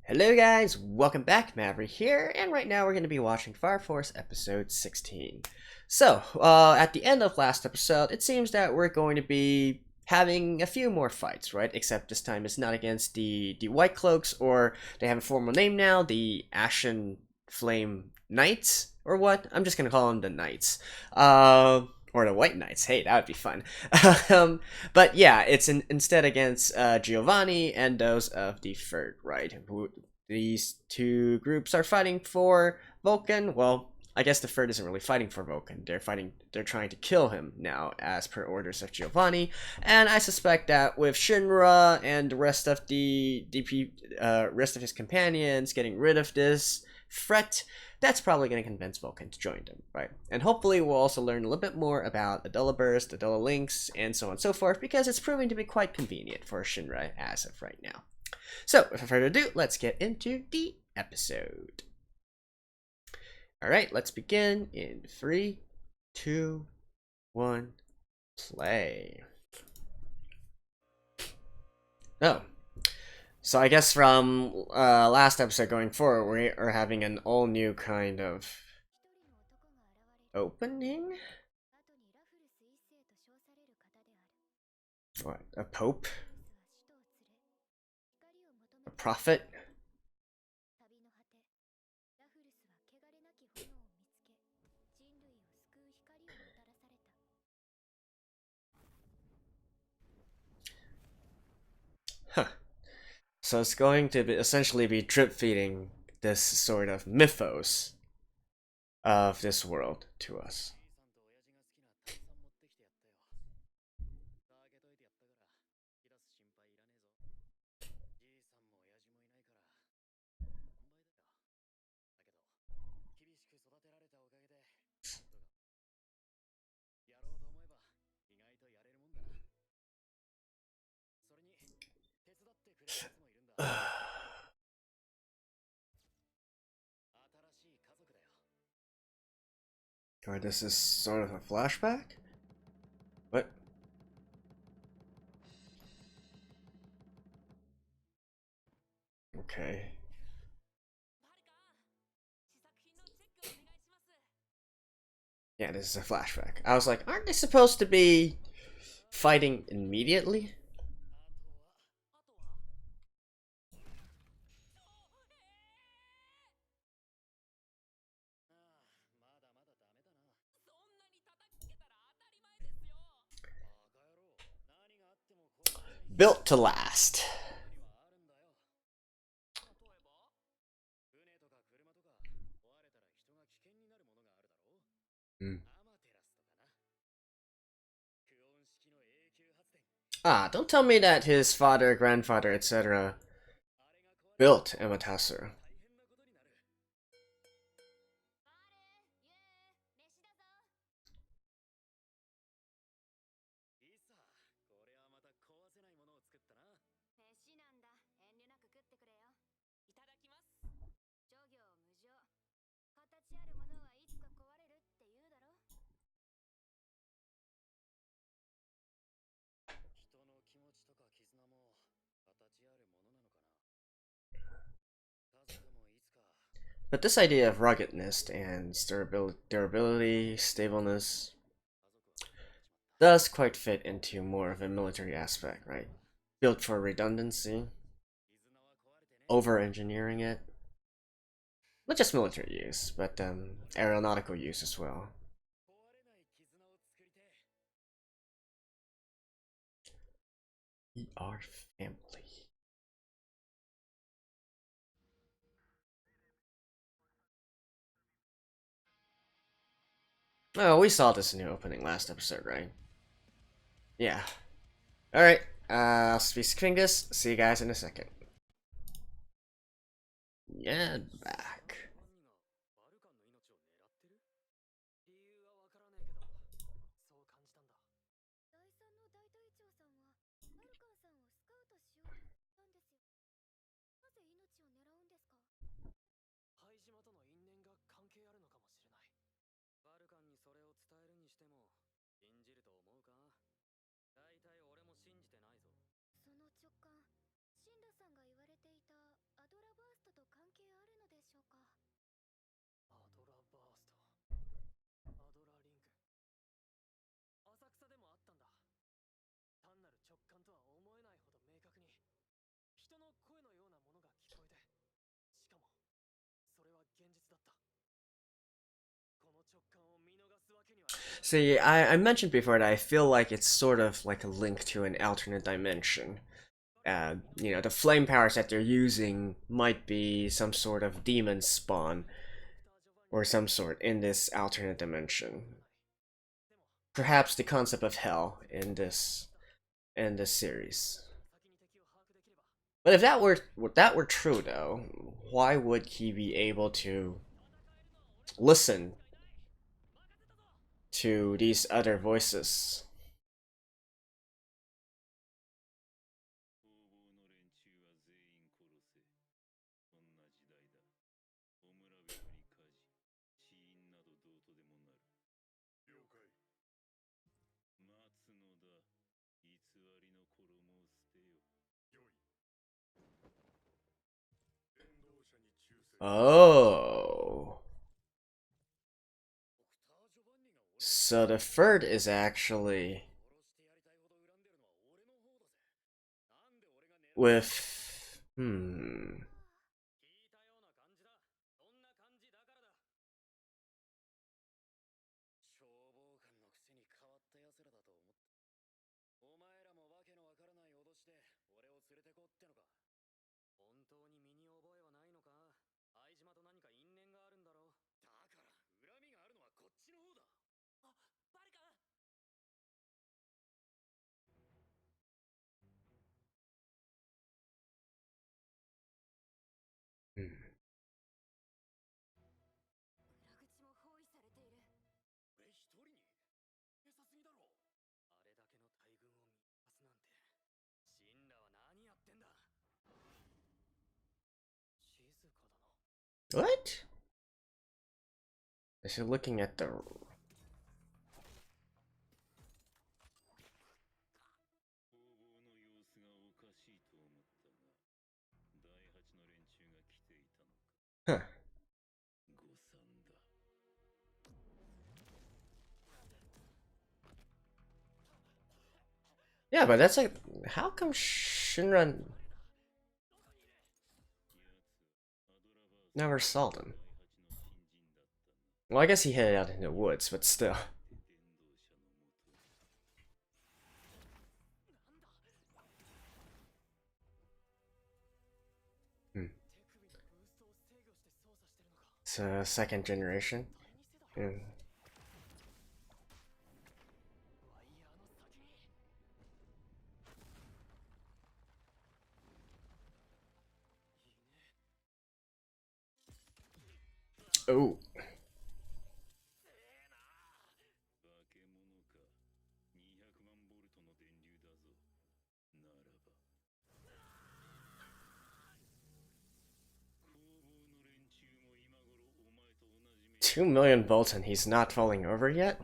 Hello guys, welcome back, Maverick here, and right now we're going to be watching Fire Force episode 16. So, at the end of last episode, it seems that we're going to be having a few more fights, right? Except this time it's not against the White Cloaks, or they have a formal name now, the Ashen Flame Knights, or what? I'm just going to call them the Knights. Or the White Knights. Hey, that would be fun. But yeah, it's instead against Giovanni and those of the Third, right? These two groups are fighting for Vulcan. Well, I guess the Third isn't really fighting for Vulcan. They're trying to kill him now, as per orders of Giovanni. And I suspect that with Shinra and the rest of rest of his companions getting rid of this threat, that's probably going to convince Vulcan to join them, right? And hopefully we'll also learn a little bit more about Adela Burst, Adela Lynx, and so on and so forth, because it's proving to be quite convenient for Shinra as of right now. So, without further ado, let's get into the episode. Alright, let's begin in 3, 2, 1, play. Oh. So I guess from last episode going forward, we are having an all-new kind of opening? What? A pope? A prophet? Huh. So it's going to essentially be drip feeding this sort of mythos of this world to us. Or this is sort of a flashback? What? Okay. Yeah, this is a flashback. I was like, aren't they supposed to be fighting immediately? Built to last. Hmm. Ah, don't tell me that his father, grandfather, etc. built Amaterasu. But this idea of ruggedness and durability, stableness, does quite fit into more of a military aspect, right? Built for redundancy, over-engineering it. Not just military use, but aeronautical use as well. We are family. Oh, we saw this in the opening last episode, right? Yeah. Alright, I'll be skipping this. See you guys in a second. Yeah, back. See, I mentioned before that I feel like it's sort of like a link to an alternate dimension. You know, the flame powers that they're using might be some sort of demon spawn or some sort in this alternate dimension. Perhaps the concept of hell in this series. But if that were true though, why would he be able to listen to these other voices? Oh. So the third is actually with hmm. What? Is he looking at the Huh. Yeah, but that's like, how come Shinran never saw them? Well, I guess he headed out in the woods, but still. Hmm. So, second generation. Yeah. Oh. $2 million and he's not falling over yet?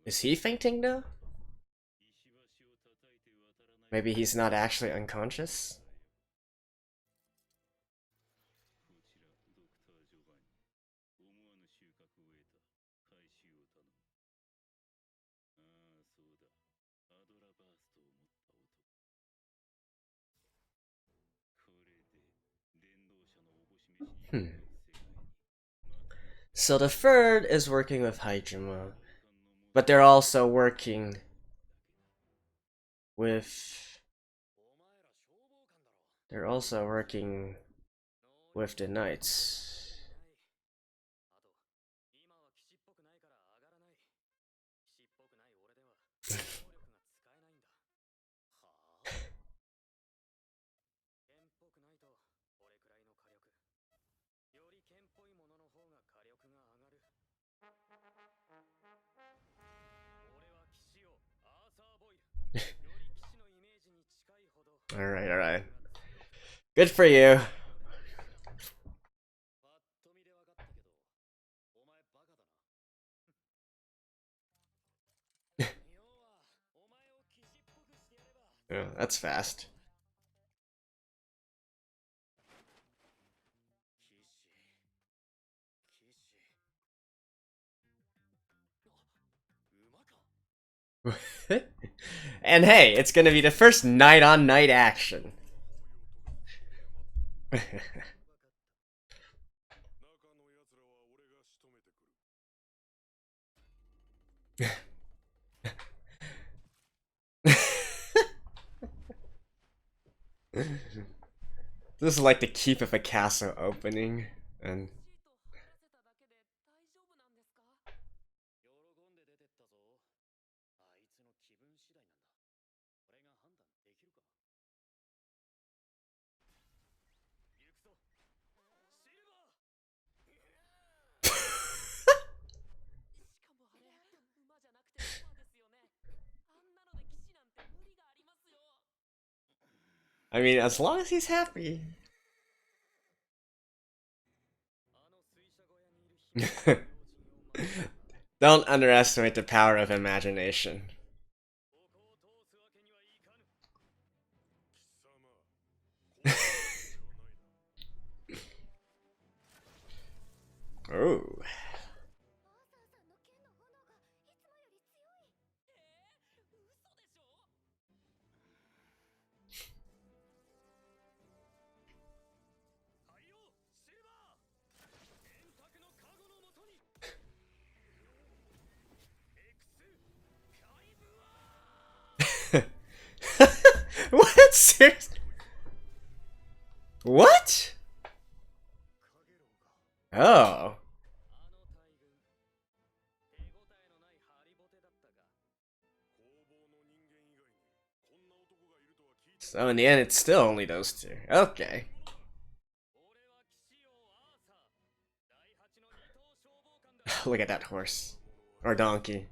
Is he fainting though? Maybe he's not actually unconscious? Hmm. So the third is working with Hajima, but they're also working with the knights. Alright, alright. Good for you. Yeah, that's fast. And hey, it's gonna be the first night-on-night action. This is like the Keep of a Castle opening, and I mean, as long as he's happy. Don't underestimate the power of imagination. Oh. What? Seriously? What? Oh. So in the end, it's still only those two. Okay. Look at that horse. Or donkey.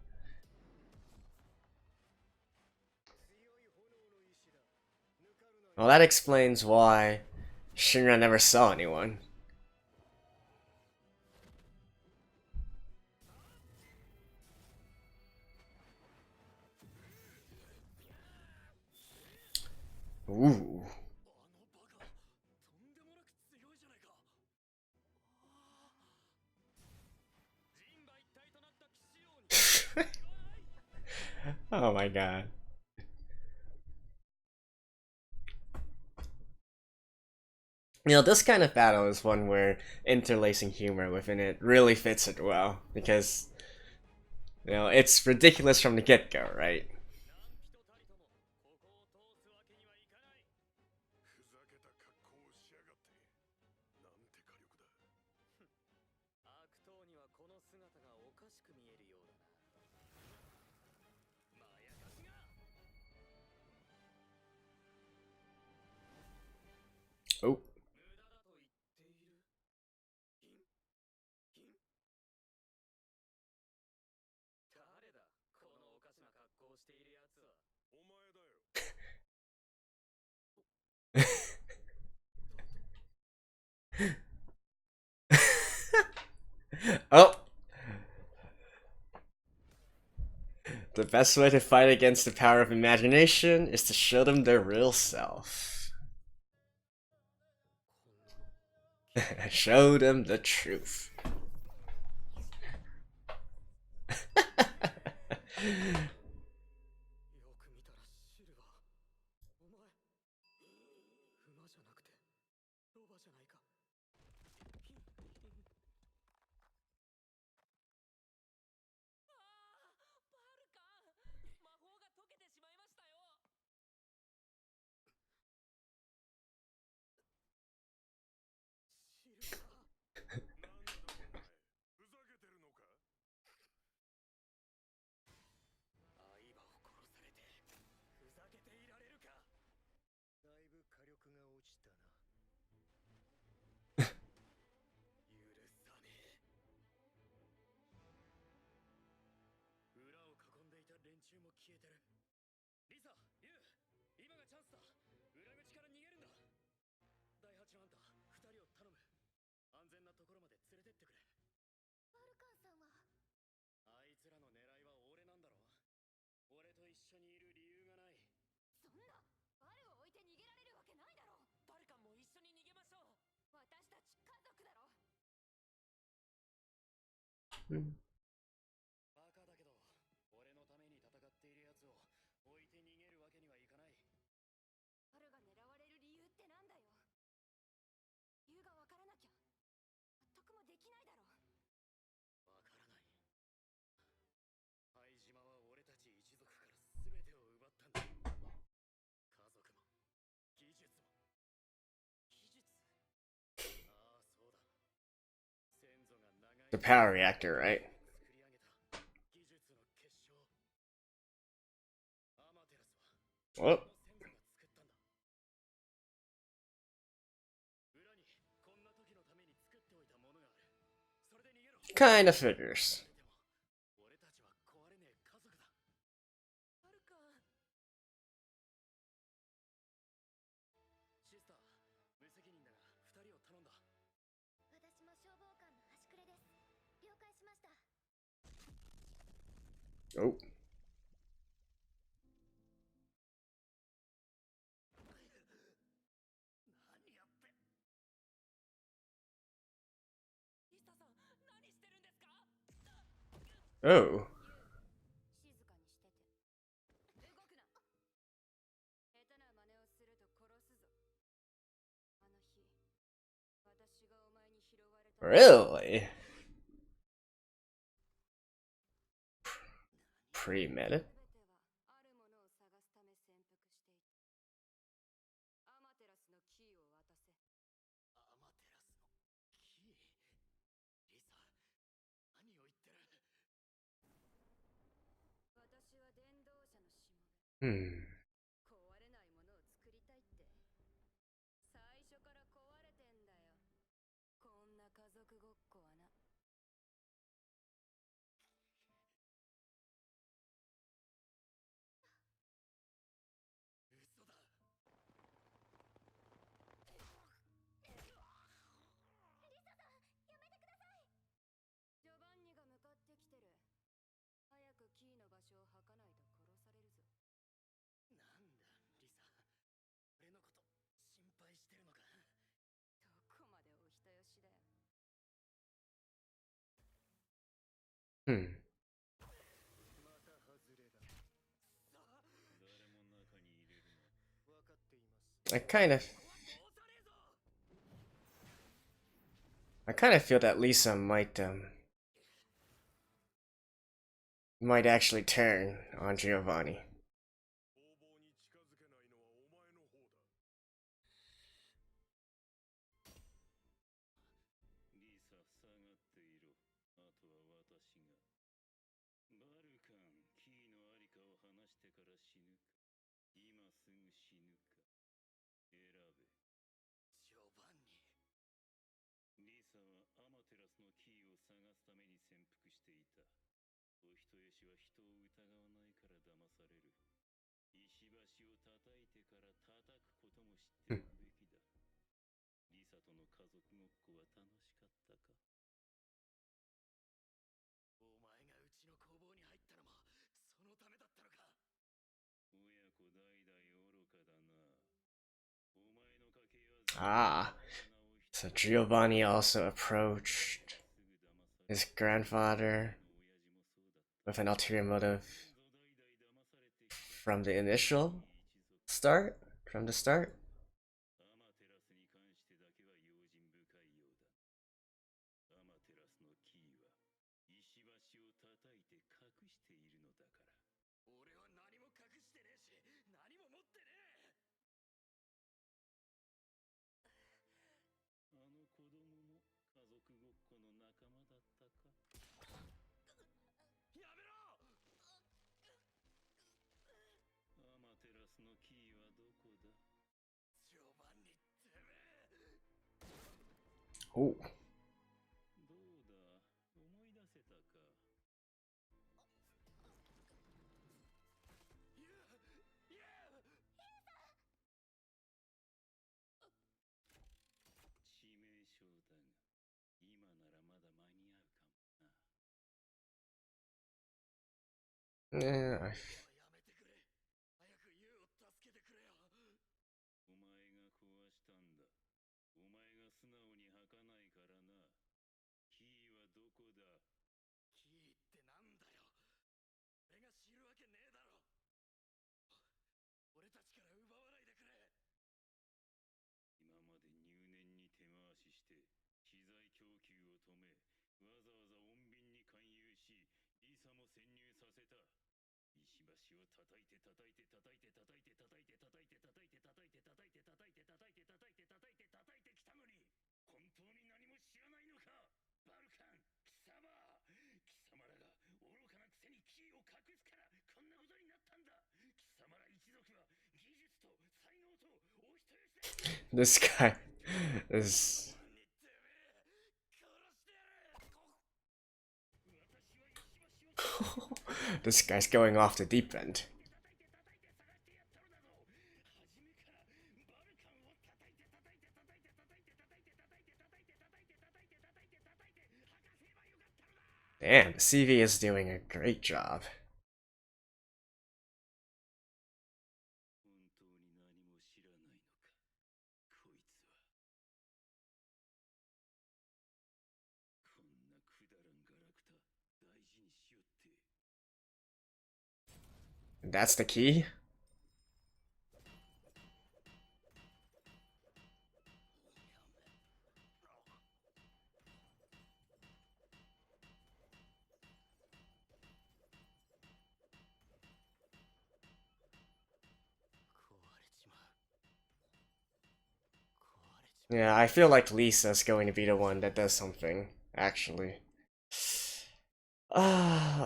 Well, that explains why Shinra never saw anyone. Ooh. Oh my god. You know, this kind of battle is one where interlacing humor within it really fits it well, because, you know, it's ridiculous from the get-go, right? Oh. Oh. The best way to fight against the power of imagination is to show them their real self. Show them the truth. うん。バカだけど、俺のために戦っている奴を置いて逃げるわけにはいかない。春が狙われる理由ってなんだよ。理由がわからなきゃ納得もできないだろ。わからない。灰島は俺たち一族から全てを奪ったんだ。家族も技術も。技術？ああ、そうだ。先祖が長い The power reactor, right? 作り上げた技術の結晶。アマテラスは Oh, この先祖が作ったんだ。裏にこんな時のために作っておいたものがある。それで逃げろ。 kind of figures. でも俺たちは壊れねえ家族だ。はるか。シスター、無責任だが2人を頼んだ。私も消防官の端くれです。了解しました。 Oh. Oh. 静かにしてて。動くな。下手な真似をすると殺すぞ。あの日、私がお前に拾われた。 Really? Pre-med? 全てはあるものを探すため潜伏していた。アマテラスのキーを渡せ。アマテラスのキー。リサ、何を言ってる。私は伝道者のしもべ。 Hmm. 壊れないものを作りたいって。最初から壊れてんだよ。こんな家族ごっこはな。嘘だ。ジョバンニが向かってきてる。早くキーの場所を吐かないと殺されるぞ。なんだ、リサ。俺のこと心配してるのか。どこまでお人よしだよ。 Hmm. また外れだ。さあ、誰も中に入れるな。分かっています。 I kind of, ここは通さねえぞ。 I kind of feel that Lisa might actually turn on Giovanni. 工房に近づけないのはお前の方だ。リサ、下がっていろ。あとは私が。バルカン、キーのありかを話してから死ぬか、今すぐ死ぬか、選べ。ジョバンニ。リサはアマテラスのキーを探すために潜伏していた。お人よしは人を疑わないから騙される。石橋を叩いてから叩くことも知っておくべきだ。リサとの家族ごっこは楽しかったか。お前がうちの工房に入ったのもそのためだったのか。親子代々愚かだな。お前の家系は Ah, so Giovanni also approached his grandfather with an ulterior motive from the initial start? From the start? アマテラスに関してだけは用心深いようだ。アマテラスのキーは石橋を叩いて隠しているのだから。俺は何も隠してねえし、何も持ってねえ。あの子供も家族ごっこの仲間だったか。やめろ。アマテラスのキーはどこだ。ジョバンニてめえ。 Oh. どうだ、思い出せたか。致命傷だが、今ならまだ間に合うかもな。 Yeah, やめてくれ。早くユウを助けてくれよ。お前が壊したんだ。お前が素直に吐かないからな。キーはどこだ。This guy is. This guy's going off the deep end. Damn, CV is doing a great job. That's the key? Yeah, I feel like Lisa's going to be the one that does something, actually.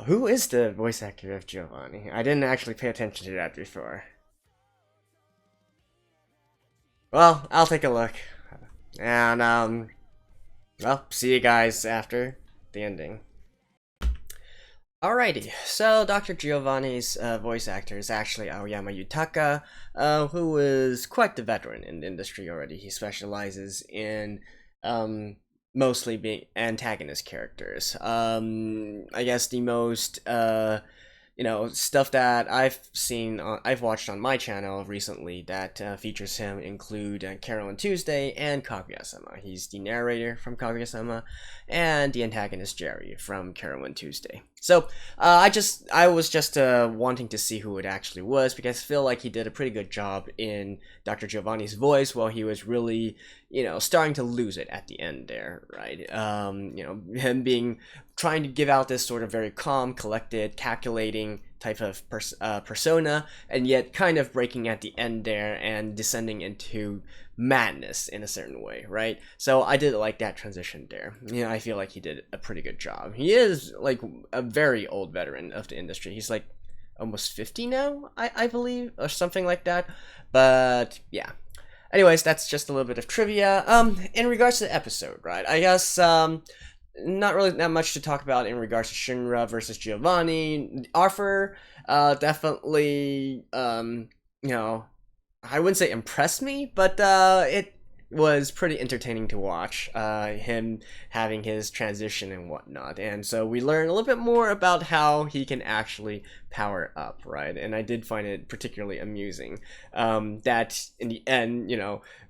Who is the voice actor of Giovanni? I didn't actually pay attention to that before. Well, I'll take a look. And, well, see you guys after the ending. Alrighty, so Dr. Giovanni's voice actor is actually Aoyama Yutaka, who is quite the veteran in the industry already. He specializes in mostly being antagonist characters. I guess the most stuff that I've watched on my channel recently that features him include Carol and Tuesday and Kaguya-sama. He's the narrator from Kaguya-sama and the antagonist Jerry from Carol and Tuesday. So I was just wanting to see who it actually was, because I feel like he did a pretty good job in Dr. Giovanni's voice while he was really, starting to lose it at the end there, right? Him trying to give out this sort of very calm, collected, calculating type of persona, and yet kind of breaking at the end there and descending into madness in a certain way, right? So I did like that transition there. I feel like he did a pretty good job. He is like a very old veteran of the industry. He's like almost 50 now, I believe, or something like that. But yeah. Anyways, that's just a little bit of trivia. In regards to the episode, right? I guess not really that much to talk about in regards to Shinra versus Giovanni. Arthur definitely I wouldn't say impressed me, but it was pretty entertaining to watch, him having his transition and whatnot. And so we learn a little bit more about how he can actually power up, right? And I did find it particularly amusing that in the end,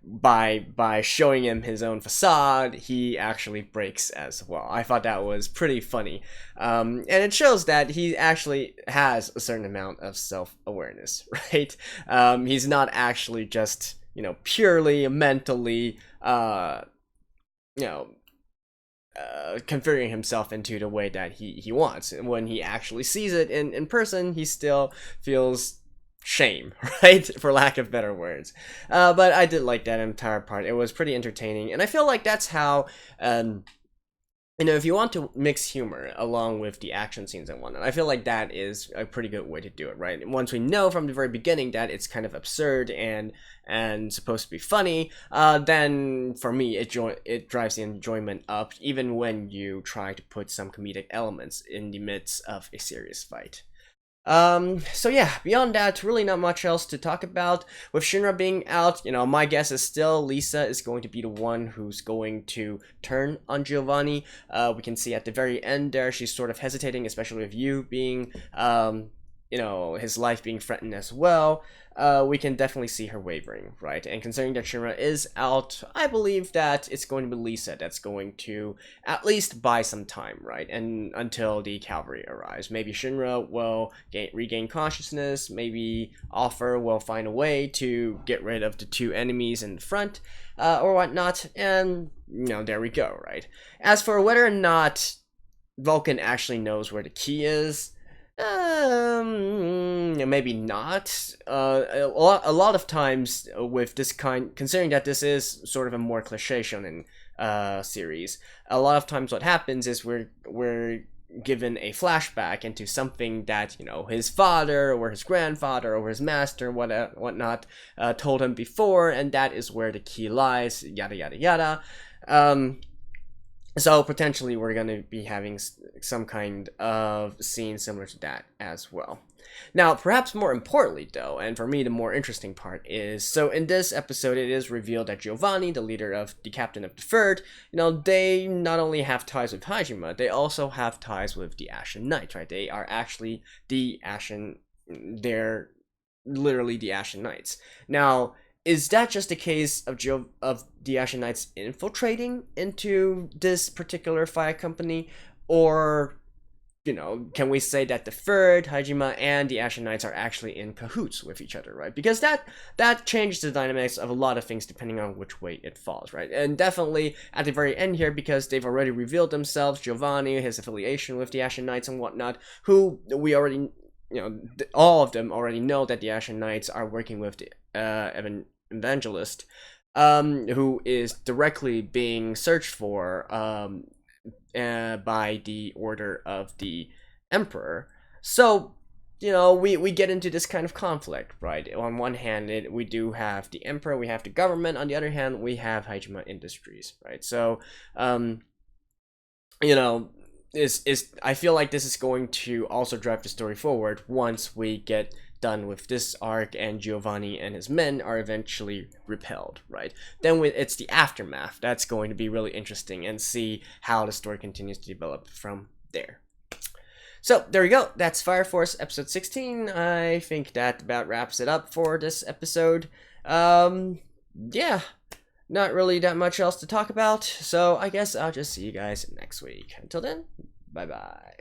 by showing him his own facade, he actually breaks as well. I thought that was pretty funny. And it shows that he actually has a certain amount of self-awareness, right? He's not actually just purely mentally, configuring himself into the way that he wants. And when he actually sees it in person, he still feels shame, right? For lack of better words. But I did like that entire part. It was pretty entertaining. And I feel like that's how, if you want to mix humor along with the action scenes and whatnot, I feel like that is a pretty good way to do it, right? Once we know from the very beginning that it's kind of absurd and supposed to be funny, then for me it drives the enjoyment up, even when you try to put some comedic elements in the midst of a serious fight. So yeah, beyond that, really not much else to talk about. With Shinra being out, my guess is still Lisa is going to be the one who's going to turn on Giovanni. We can see at the very end there, she's sort of hesitating, especially with you being, his life being threatened as well, we can definitely see her wavering, right? And considering that Shinra is out, I believe that it's going to be Lisa that's going to at least buy some time, right? And until the cavalry arrives. Maybe Shinra will regain consciousness, maybe Offer will find a way to get rid of the two enemies in front, or whatnot, and, there we go, right? As for whether or not Vulcan actually knows where the key is, maybe not. A lot of times with this kind, considering that this is sort of a more cliche shonen series, a lot of times what happens is we're given a flashback into something that his father or his grandfather or his master whatnot told him before, and that is where the key lies. Yada yada yada. So potentially we're going to be having some kind of scene similar to that as well. Now, perhaps more importantly though, and for me the more interesting part is, so in this episode it is revealed that Giovanni, the leader of the captain of the Third, they not only have ties with Hajime, they also have ties with the Ashen Knights, right? They are actually they're literally the Ashen Knights. Now, is that just a case of the Ashen Knights infiltrating into this particular fire company? Or, can we say that the Third, Hajime, and the Ashen Knights are actually in cahoots with each other, right? Because that changes the dynamics of a lot of things depending on which way it falls, right? And definitely at the very end here, because they've already revealed themselves, Giovanni, his affiliation with the Ashen Knights and whatnot, who we already, all of them already know that the Ashen Knights are working with the Evangelist, who is directly being searched for by the order of the Emperor. So, we get into this kind of conflict, right? On one hand, we do have the Emperor, we have the government. On the other hand, we have Hajime Industries, right? So, I feel like this is going to also drive the story forward once we get done with this arc and Giovanni and his men are eventually repelled, right? Then it's the aftermath that's going to be really interesting, and see how the story continues to develop from there. So there we go, that's Fire Force episode 16. I think that about wraps it up for this episode. Yeah, not really that much else to talk about, so I guess I'll just see you guys next week. Until then, bye bye.